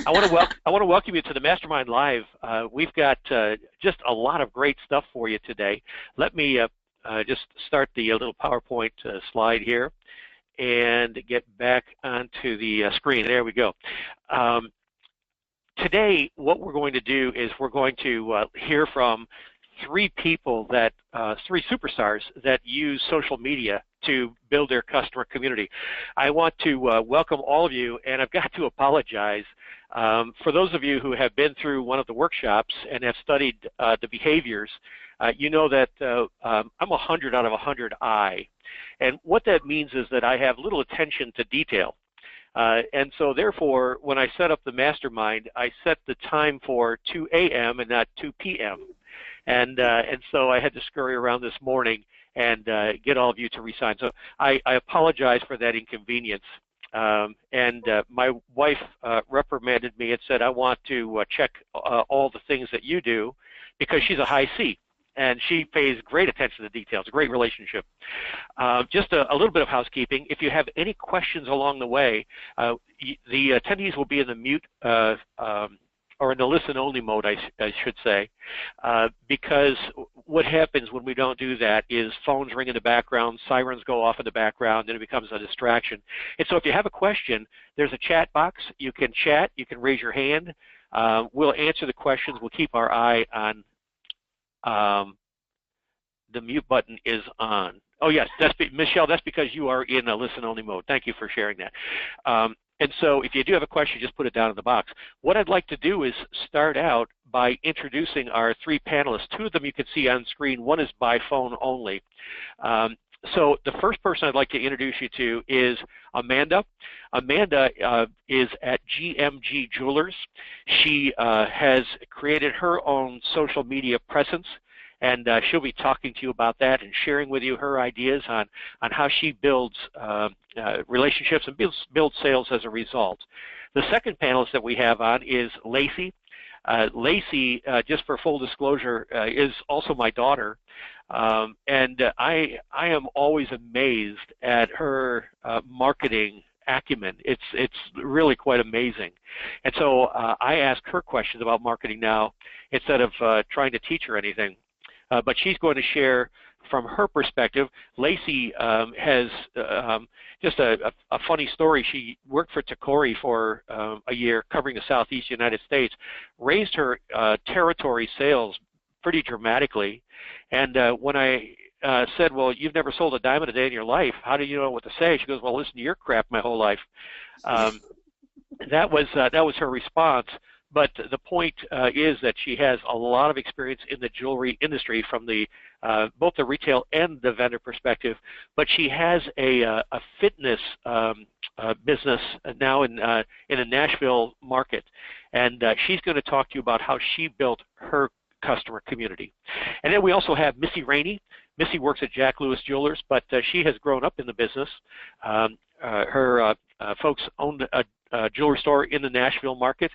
I want to welcome you to the Mastermind Live. We've got just a lot of great stuff for you today. Let me just start the little PowerPoint slide here and get back onto the screen. There we go. Today, what we're going to do is we're going to hear from three people that, three superstars that use social media to build their customer community. I want to welcome all of you, and I've got to apologize for those of you who have been through one of the workshops and have studied the behaviors. You know that I'm 100 out of 100 I, and what that means is that I have little attention to detail. And so therefore, when I set up the mastermind, I set the time for 2 a.m. and not 2 p.m. And so I had to scurry around this morning and get all of you to resign. So I apologize for that inconvenience. And my wife reprimanded me and said, I want to check all the things that you do, because she's a high C. And she pays great attention to details, a great relationship. Just a little bit of housekeeping. If you have any questions along the way, the attendees will be in the mute or in the listen-only mode, I should say, because what happens when we don't do that is phones ring in the background, sirens go off in the background, and it becomes a distraction. And so if you have a question, there's a chat box. You can chat. You can raise your hand. We'll answer the questions. We'll keep our eye on the mute button is on. Oh yes, Michelle, that's because you are in a listen-only mode. Thank you for sharing that. And so if you do have a question, just put it down in the box. What I'd like to do is start out by introducing our three panelists. Two of them you can see on screen. One is by phone only. So the first person I'd like to introduce you to is Amanda. Amanda is at GMG Jewelers. She has created her own social media presence, and she'll be talking to you about that and sharing with you her ideas on how she builds relationships and builds sales as a result. The second panelist that we have on is Lacey. Lacey, just for full disclosure, is also my daughter. And I am always amazed at her marketing acumen. It's really quite amazing. And so I ask her questions about marketing now instead of trying to teach her anything. But she's going to share from her perspective. Lacey has just a funny story. She worked for Tacori for a year covering the Southeast United States, raised her territory sales pretty dramatically. And when I said, well, you've never sold a diamond a day in your life, how do you know what to say? She goes, well, listen to your crap my whole life. That was her response. But the point is that she has a lot of experience in the jewelry industry from the both the retail and the vendor perspective. But she has a fitness business now in the Nashville market, and she's going to talk to you about how she built her customer community. And then we also have Missy Rainey. Missy works at Jack Lewis Jewelers, but she has grown up in the business. Her folks owned a jewelry store in the Nashville market.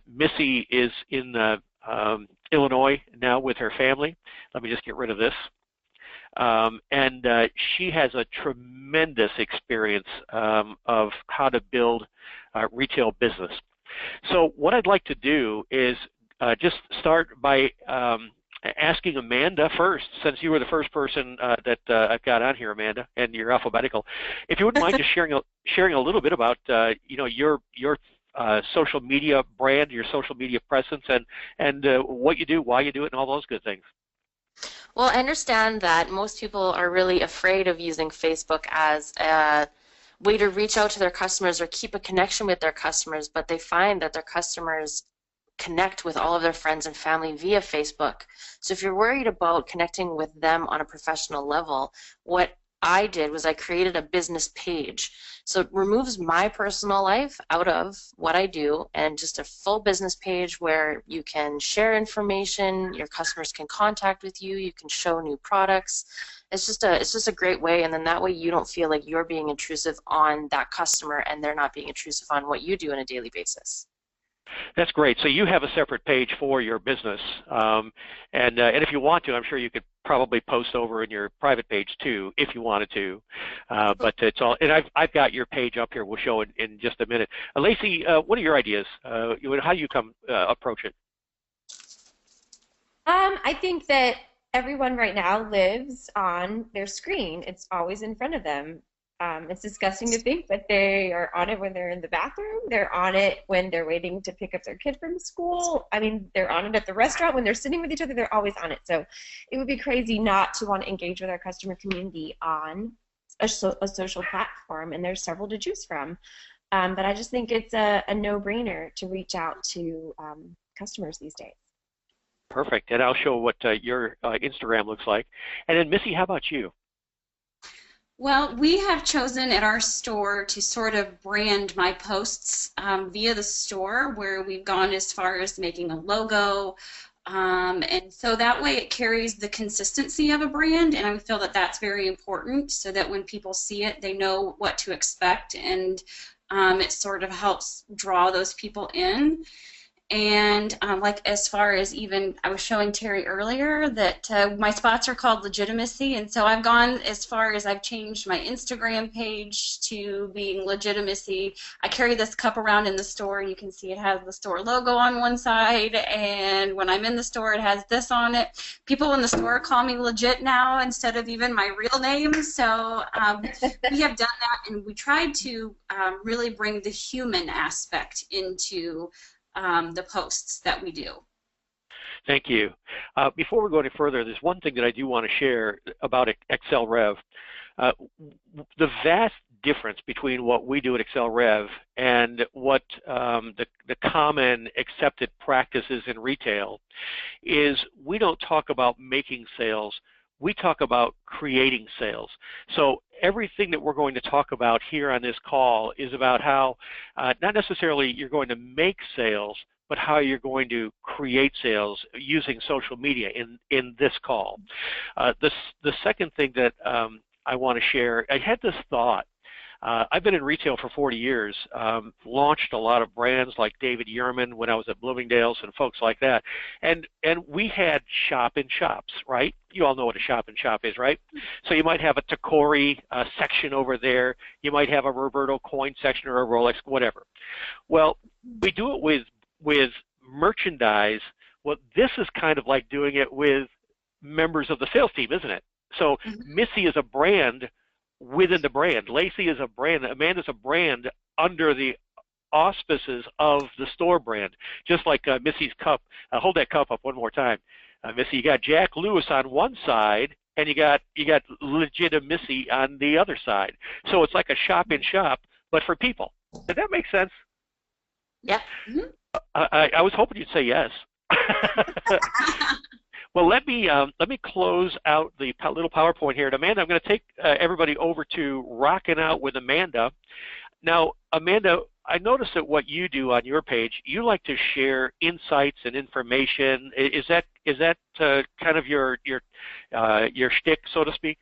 Missy is in Illinois now with her family. Let me just get rid of this. And she has a tremendous experience of how to build retail business. So what I'd like to do is just start by asking Amanda first, since you were the first person that I've got on here, Amanda, and you're alphabetical. If you wouldn't mind just sharing a little bit about you know, your social media brand, your social media presence, and what you do, why you do it, and all those good things. Well, I understand that most people are really afraid of using Facebook as a way to reach out to their customers or keep a connection with their customers, but they find that their customers connect with all of their friends and family via Facebook. So if you're worried about connecting with them on a professional level, what I did was I created a business page. So it removes my personal life out of what I do, and just a full business page where you can share information, your customers can contact with you, you can show new products. It's just a great way, and then that way you don't feel like you're being intrusive on that customer and they're not being intrusive on what you do on a daily basis. That's great. So you have a separate page for your business, and if you want to, I'm sure you could probably post over in your private page too, if you wanted to. But it's all, and I've got your page up here. We'll show it in just a minute. Lacey, what are your ideas? How do you approach it? I think that everyone right now lives on their screen. It's always in front of them. It's disgusting to think, but they are on it when they're in the bathroom. They're on it when they're waiting to pick up their kid from school. I mean, they're on it at the restaurant when they're sitting with each other. They're always on it. So it would be crazy not to want to engage with our customer community on a social platform, and there's several to choose from. But I just think it's a no-brainer to reach out to customers these days. Perfect. And I'll show what your Instagram looks like. And then Missy, how about you? Well, we have chosen at our store to sort of brand my posts via the store, where we've gone as far as making a logo. And so that way it carries the consistency of a brand, and I feel that that's very important so that when people see it, they know what to expect, and it sort of helps draw those people in. And like as far as even, I was showing Terry earlier that my spots are called Legitimacy, and so I've gone as far as I've changed my Instagram page to being Legitimacy. I carry this cup around in the store, and you can see it has the store logo on one side, and when I'm in the store it has this on it. People in the store call me Legit now instead of even my real name, so we have done that, and we tried to really bring the human aspect into the posts that we do. Thank you. Before we go any further, there's one thing that I do want to share about excelrev. The vast difference between what we do at excelrev and what the common accepted practices in retail is we don't talk about making sales, we talk about creating sales. So everything that we're going to talk about here on this call is about how not necessarily you're going to make sales, but how you're going to create sales using social media in this call. The second thing that I want to share, I had this thought. I've been in retail for 40 years, launched a lot of brands like David Yurman when I was at Bloomingdale's and folks like that. And we had shop-in-shops, right? You all know what a shop-in-shop is, right? So you might have a Tacori section over there. You might have a Roberto coin section or a Rolex, whatever. Well, we do it with merchandise. Well, this is kind of like doing it with members of the sales team, isn't it? So Missy is a brand within the brand. Lacey is a brand. Amanda's a brand under the auspices of the store brand. Just like Missy's cup. Hold that cup up one more time, Missy. You got Jack Lewis on one side, and you got Legitimacy on the other side. So it's like a shop in shop, but for people. Did that make sense? Yeah. I was hoping you'd say yes. Well, let me close out the little PowerPoint here. And Amanda, I'm going to take everybody over to Rockin' Out with Amanda. Now, Amanda, I noticed that what you do on your page, you like to share insights and information. Is that kind of your shtick, so to speak?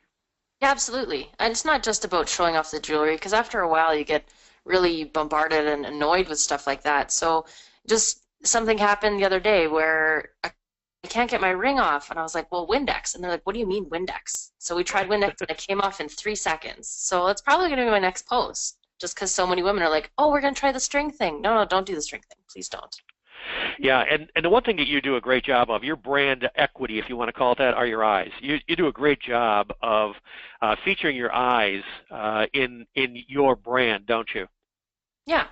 Yeah, absolutely. And it's not just about showing off the jewelry, because after a while you get really bombarded and annoyed with stuff like that. So just something happened the other day where I can't get my ring off, and I was like, well, Windex. And they're like, what do you mean Windex? So we tried Windex, and it came off in 3 seconds. So it's probably going to be my next post, just because so many women are like, oh, we're going to try the string thing. No, don't do the string thing. Please don't. Yeah, and the one thing that you do a great job of, your brand equity, if you want to call it that, are your eyes. You do a great job of featuring your eyes in your brand, don't you? Yeah.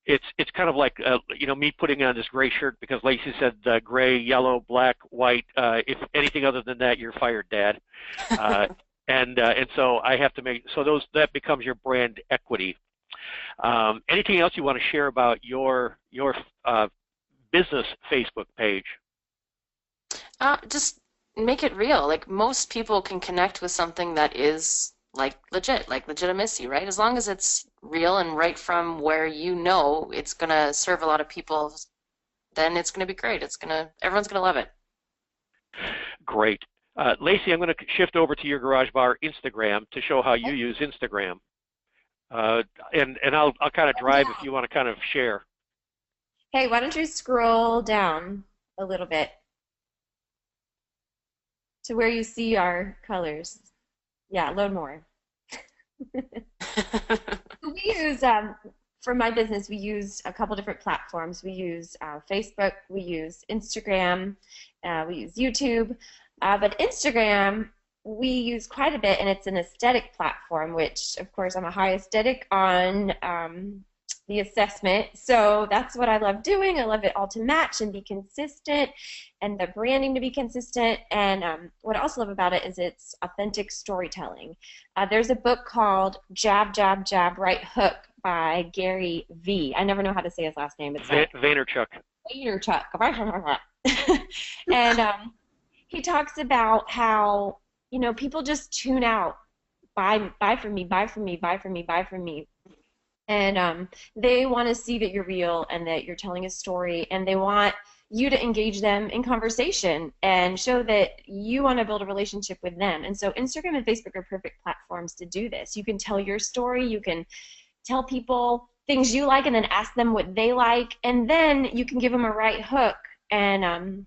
It's kind of like me putting on this gray shirt because Lacey said gray, yellow, black, white. If anything other than that, you're fired, Dad. And so I have to make that becomes your brand equity. Anything else you want to share about your business Facebook page? Just make it real. Like, most people can connect with something that is like legit, like Legitimacy, right? As long as it's real and right from where you know it's going to serve a lot of people, then it's going to be great. Everyone's going to love it. Great. Lacey, I'm going to shift over to your Garage Bar Instagram to show how you use Instagram. And I'll kind of drive if you want to kind of share. Hey, why don't you scroll down a little bit to where you see our colors? Yeah, load more. We use, for my business, we use a couple different platforms. We use Facebook, we use Instagram, we use YouTube. But Instagram, we use quite a bit, and it's an aesthetic platform, which, of course, I'm a high aesthetic on the assessment. So that's what I love doing. I love it all to match and be consistent, and the branding to be consistent. And what I also love about it is it's authentic storytelling. There's a book called Jab, Jab, Jab, Right Hook by Gary V. I never know how to say his last name. It's like Vaynerchuk. Vaynerchuk. And he talks about how, you know, people just tune out. Buy from me, buy from me, buy from me, buy from me. And they want to see that you're real and that you're telling a story, and they want you to engage them in conversation and show that you want to build a relationship with them. And so Instagram and Facebook are perfect platforms to do this. You can tell your story, you can tell people things you like and then ask them what they like, and then you can give them a right hook and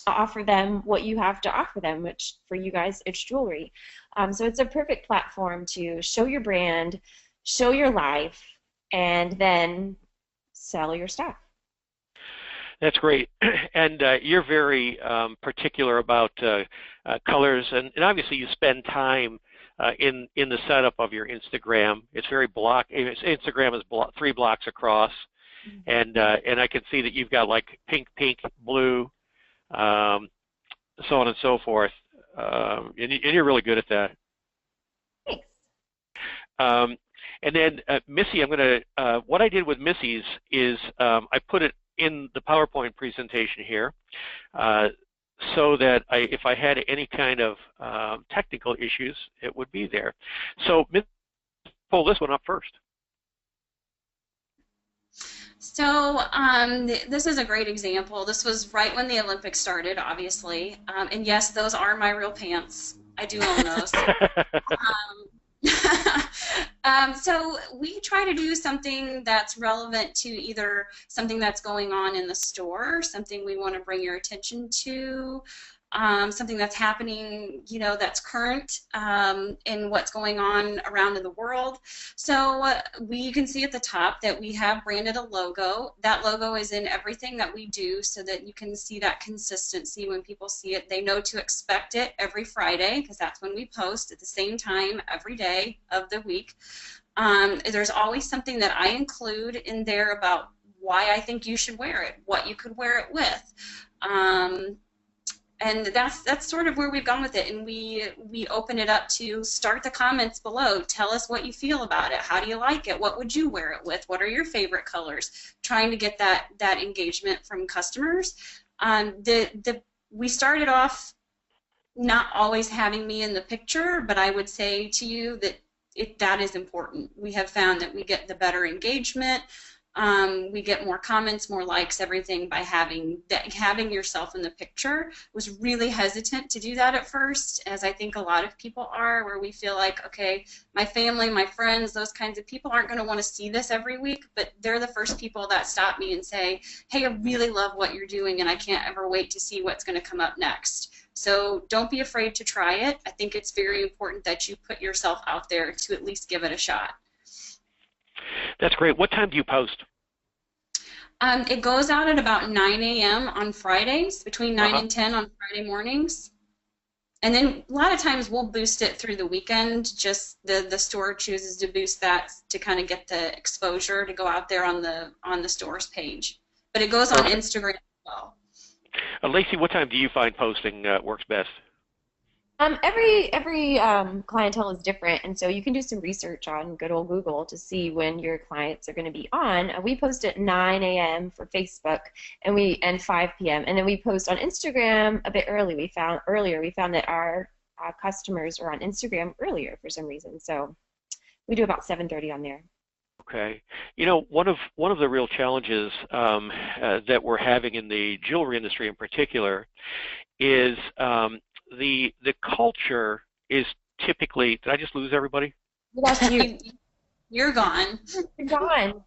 offer them what you have to offer them, which for you guys, it's jewelry. So it's a perfect platform to show your brand, show your life, and then sell your stuff. That's great. And you're very particular about colors, and obviously you spend time in the setup of your Instagram. It's very Instagram is 3 blocks across, and I can see that you've got like pink, blue, so on and so forth, and you're really good at that. Thanks. And then Missy, I'm going to, what I did with Missy's is I put it in the PowerPoint presentation here so that if I had any kind of technical issues, it would be there. So pull this one up first. So this is a great example. This was right when the Olympics started, obviously. And yes, those are my real pants. I do own those. So we try to do something that's relevant to either something that's going on in the store, something we want to bring your attention to, something that's happening, you know, that's current in what's going on around in the world. So you can see at the top that we have branded a logo. That logo is in everything that we do so that you can see that consistency. When people see it, they know to expect it every Friday, because that's when we post at the same time every day of the week. There's always something that I include in there about why I think you should wear it, what you could wear it with. And that's sort of where we've gone with it, and we open it up to start the comments below. Tell us what you feel about it. How do you like it? What would you wear it with? What are your favorite colors? Trying to get that engagement from customers. We started off not always having me in the picture, but I would say to you that that is important. We have found that we get the better engagement. We get more comments, more likes, everything by having yourself in the picture. Was really hesitant to do that at first, as I think a lot of people are, where we feel like, okay, my family, my friends, those kinds of people aren't going to want to see this every week, but they're the first people that stop me and say, hey, I really love what you're doing, and I can't ever wait to see what's going to come up next. So don't be afraid to try it. I think it's very important that you put yourself out there to at least give it a shot. That's great. What time do you post? It goes out at about 9 a.m. on Fridays, between 9 and 10 on Friday mornings. And then a lot of times we'll boost it through the weekend. Just the store chooses to boost that to kind of get the exposure to go out there on the store's page. But it goes on Instagram as well. Lacey, what time do you find posting works best? Every clientele is different, and so you can do some research on good old Google to see when your clients are going to be on. We post at 9 a.m. for Facebook, and 5 p.m. and then we post on Instagram a bit early. We found that our customers are on Instagram earlier for some reason, so we do about 7:30 on there. Okay, you know, one of the real challenges that we're having in the jewelry industry in particular is the culture is typically. Did I just lose everybody? We lost you. You're gone. You're gone.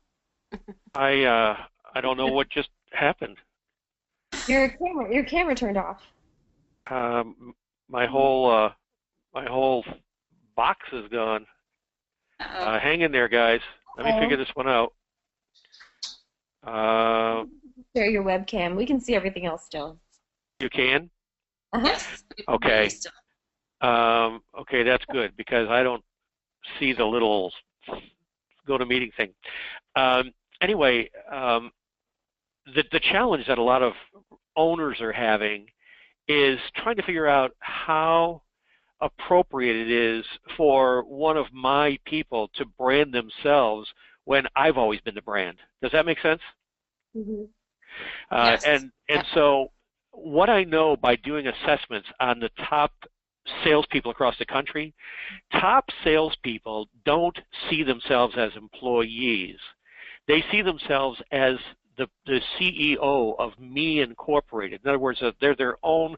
I don't know what just happened. Your camera turned off. My whole box is gone. Uh-oh. Hang in there, guys. Let me figure this one out. Share your webcam. We can see everything else still. You can? Yes. Okay. Okay, that's good because I don't see the little go to meeting thing. Anyway, the challenge that a lot of owners are having is trying to figure out how appropriate it is for one of my people to brand themselves when I've always been the brand. Does that make sense? Mm-hmm. Yes. And so what I know by doing assessments on the top salespeople across the country, top salespeople don't see themselves as employees. They see themselves as the CEO of Me Incorporated. In other words, they're their own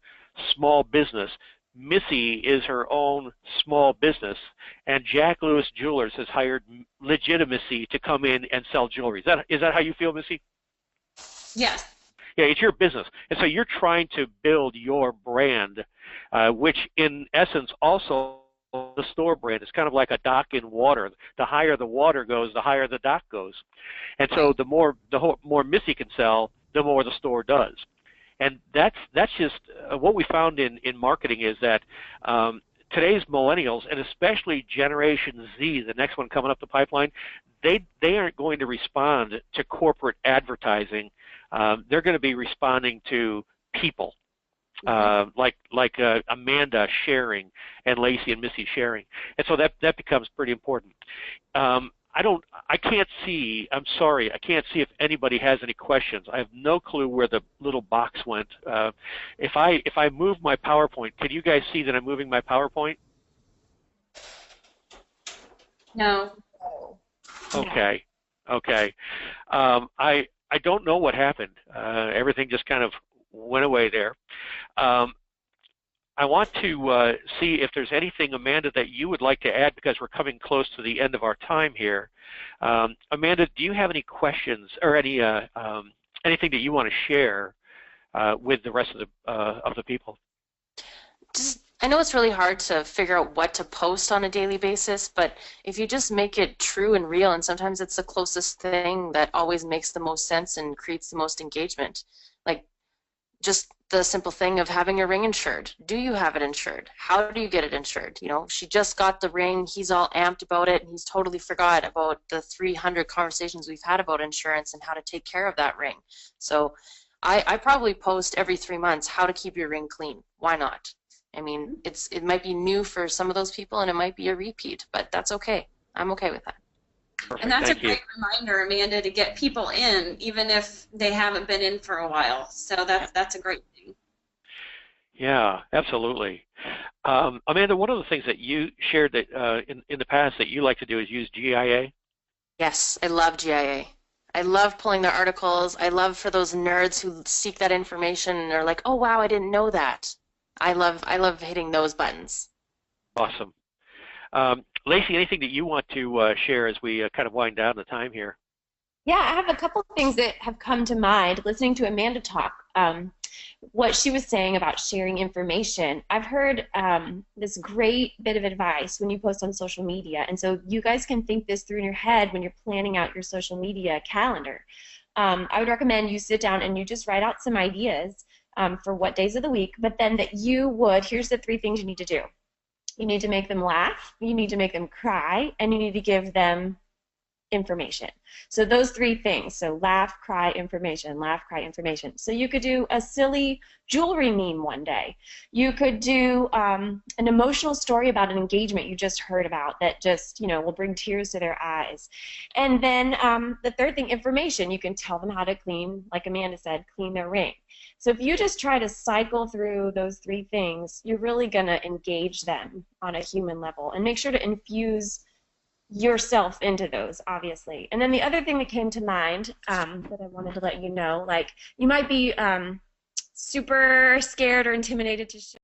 small business. Missy is her own small business, and Jack Lewis Jewelers has hired Legitimacy to come in and sell jewelry. Is that how you feel, Missy? Yes. Yeah, it's your business. And so you're trying to build your brand, which in essence also the store brand is kind of like a dock in water. The higher the water goes, the higher the dock goes. And so the more Missy can sell, the more the store does. And that's just what we found in marketing is that today's millennials, and especially Generation Z, the next one coming up the pipeline, they aren't going to respond to corporate advertising. They're going to be responding to people, like Amanda sharing and Lacey and Missy sharing, and so that becomes pretty important. I can't see. I'm sorry, I can't see if anybody has any questions. I have no clue where the little box went. If I move my PowerPoint, can you guys see that I'm moving my PowerPoint? No. Okay. Okay. I don't know what happened. Everything just kind of went away there. I want to see if there's anything, Amanda, that you would like to add because we're coming close to the end of our time here. Amanda, do you have any questions or any anything that you want to share with the rest of the people? I know it's really hard to figure out what to post on a daily basis, but if you just make it true and real, and sometimes it's the closest thing that always makes the most sense and creates the most engagement. Like just the simple thing of having your ring insured. Do you have it insured? How do you get it insured? You know, she just got the ring, he's all amped about it, and he's totally forgot about the 300 conversations we've had about insurance and how to take care of that ring. So I probably post every 3 months how to keep your ring clean. Why not? I mean, it might be new for some of those people and it might be a repeat, but that's okay. I'm okay with that. Perfect. And that's Thank a great reminder, Amanda, to get people in, even if they haven't been in for a while. So that's a great thing. Yeah, absolutely. Amanda, one of the things that you shared that in the past that you like to do is use GIA. Yes, I love GIA. I love pulling their articles. I love for those nerds who seek that information and are like, oh wow, I didn't know that. I love hitting those buttons. Awesome. Lacey, anything that you want to share as we kind of wind down the time here? Yeah, I have a couple of things that have come to mind listening to Amanda talk. What she was saying about sharing information. I've heard this great bit of advice when you post on social media, and so you guys can think this through in your head when you're planning out your social media calendar. I would recommend you sit down and you just write out some ideas for what days of the week, but then that you would, here's the 3 things you need to do. You need to make them laugh, you need to make them cry, and you need to give them information. So those 3 things, so laugh, cry, information, laugh, cry, information. So you could do a silly jewelry meme one day. You could do an emotional story about an engagement you just heard about that just, you know, will bring tears to their eyes. And then the 3rd thing, information. You can tell them how to clean, like Amanda said, clean their ring. So if you just try to cycle through those 3 things, you're really going to engage them on a human level and make sure to infuse yourself into those, obviously. And then the other thing that came to mind that I wanted to let you know, like you might be super scared or intimidated to share